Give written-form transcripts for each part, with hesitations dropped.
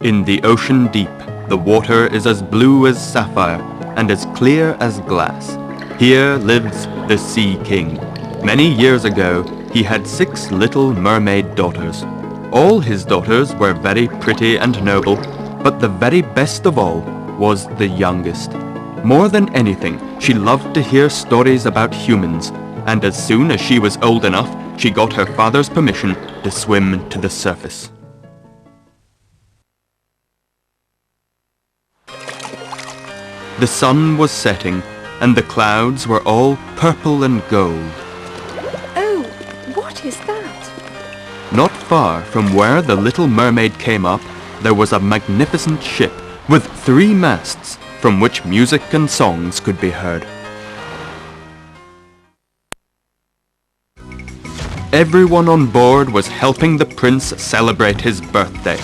In the ocean deep, the water is as blue as sapphire and as clear as glass. Here lives the Sea King. Many years ago, he had 6 little mermaid daughters. All his daughters were very pretty and noble, but the very best of all was the youngest. More than anything, she loved to hear stories about humans, and as soon as she was old enough, she got her father's permission to swim to the surface. The sun was setting, and the clouds were all purple and gold. Oh, what is that? Not far from where the little mermaid came up, there was a magnificent ship with 3 masts from which music and songs could be heard. Everyone on board was helping the prince celebrate his birthday.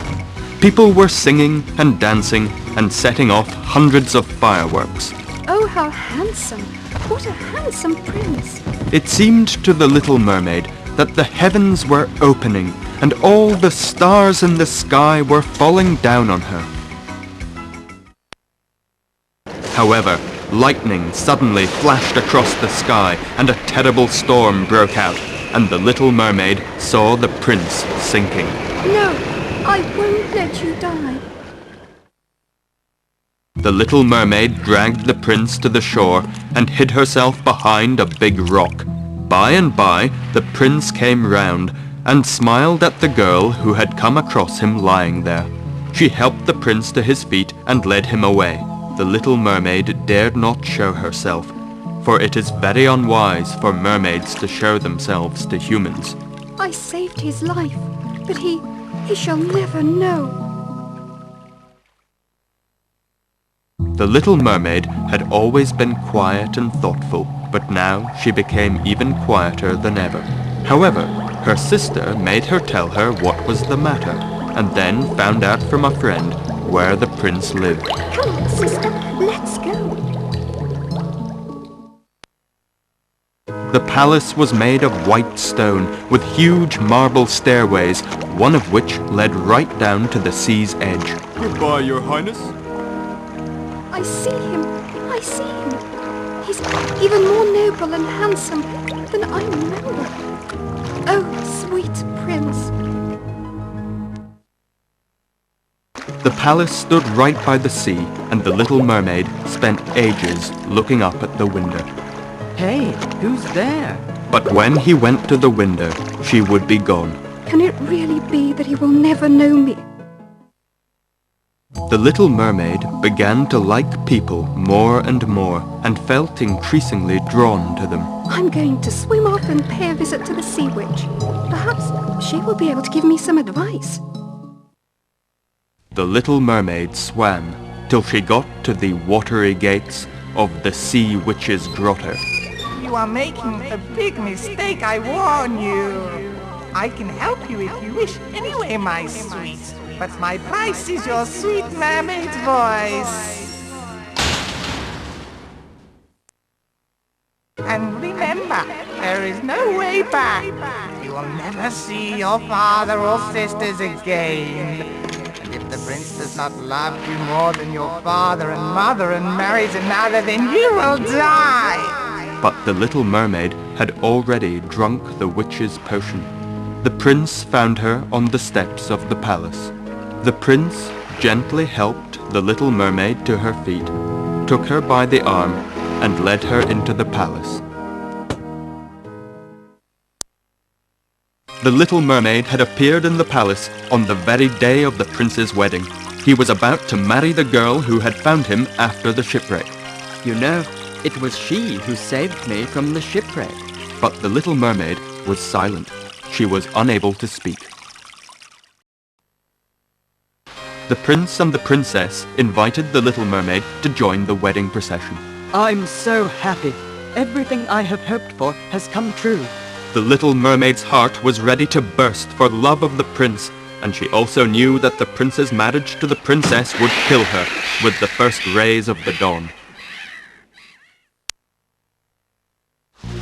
People were singing and dancing and setting off hundreds of fireworks. Oh, how handsome! What a handsome prince! It seemed to the little mermaid that the heavens were opening and all the stars in the sky were falling down on her. However, lightning suddenly flashed across the sky and a terrible storm broke out, and the little mermaid saw the prince sinking. No, I won't let you die. The little mermaid dragged the prince to the shore and hid herself behind a big rock. By and by, the prince came round and smiled at the girl who had come across him lying there. She helped the prince to his feet and led him away. The little mermaid dared not show herself, for it is very unwise for mermaids to show themselves to humans. I saved his life, but he shall never know. The little mermaid had always been quiet and thoughtful, but now she became even quieter than ever. However, her sister made her tell her what was the matter, and then found out from a friend where the prince lived. Come on, sister, let's go. The palace was made of white stone with huge marble stairways, one of which led right down to the sea's edge. Goodbye, Your Highness. I see him. I see him. He's even more noble and handsome than I remember. Oh, sweet prince. The palace stood right by the sea, and the little mermaid spent ages looking up at the window. Hey, who's there? But when he went to the window, she would be gone. Can it really be that he will never know me? The little mermaid began to like people more and more, and felt increasingly drawn to them. I'm going to swim off and pay a visit to the sea witch. Perhaps she will be able to give me some advice. The little mermaid swam till she got to the watery gates of the sea witch's grotto. You are making a big mistake, I warn you. I can help you if you wish anyway, my sweet. But my price is your sweet mermaid voice. And remember, there is no way back. You will never see your father or sisters again. And if the prince does not love you more than your father and mother and marries another, then you will die. But the little mermaid had already drunk the witch's potion. The prince found her on the steps of the palace. The prince gently helped the little mermaid to her feet, took her by the arm, and led her into the palace. The little mermaid had appeared in the palace on the very day of the prince's wedding. He was about to marry the girl who had found him after the shipwreck. You know, it was she who saved me from the shipwreck. But the little mermaid was silent. She was unable to speak. The prince and the princess invited the little mermaid to join the wedding procession. I'm so happy. Everything I have hoped for has come true. The little mermaid's heart was ready to burst for love of the prince, and she also knew that the prince's marriage to the princess would kill her with the first rays of the dawn.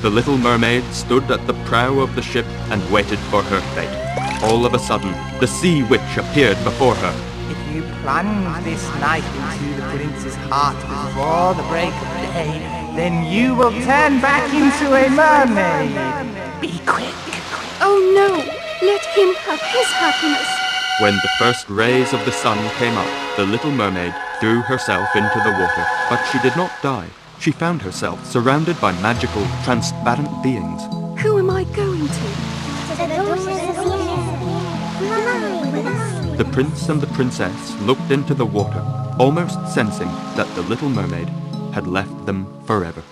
The little mermaid stood at the prow of the ship and waited for her fate. All of a sudden, the sea witch appeared before her. If you plunge this knife into the prince's heart before the break of day, then you will turn back into a mermaid. Be quick. Oh no! Let him have his happiness. When the first rays of the sun came up, the little mermaid threw herself into the water, but she did not die. She found herself surrounded by magical, transparent beings. Who am I going to? The prince and the princess looked into the water, almost sensing that the little mermaid had left them forever.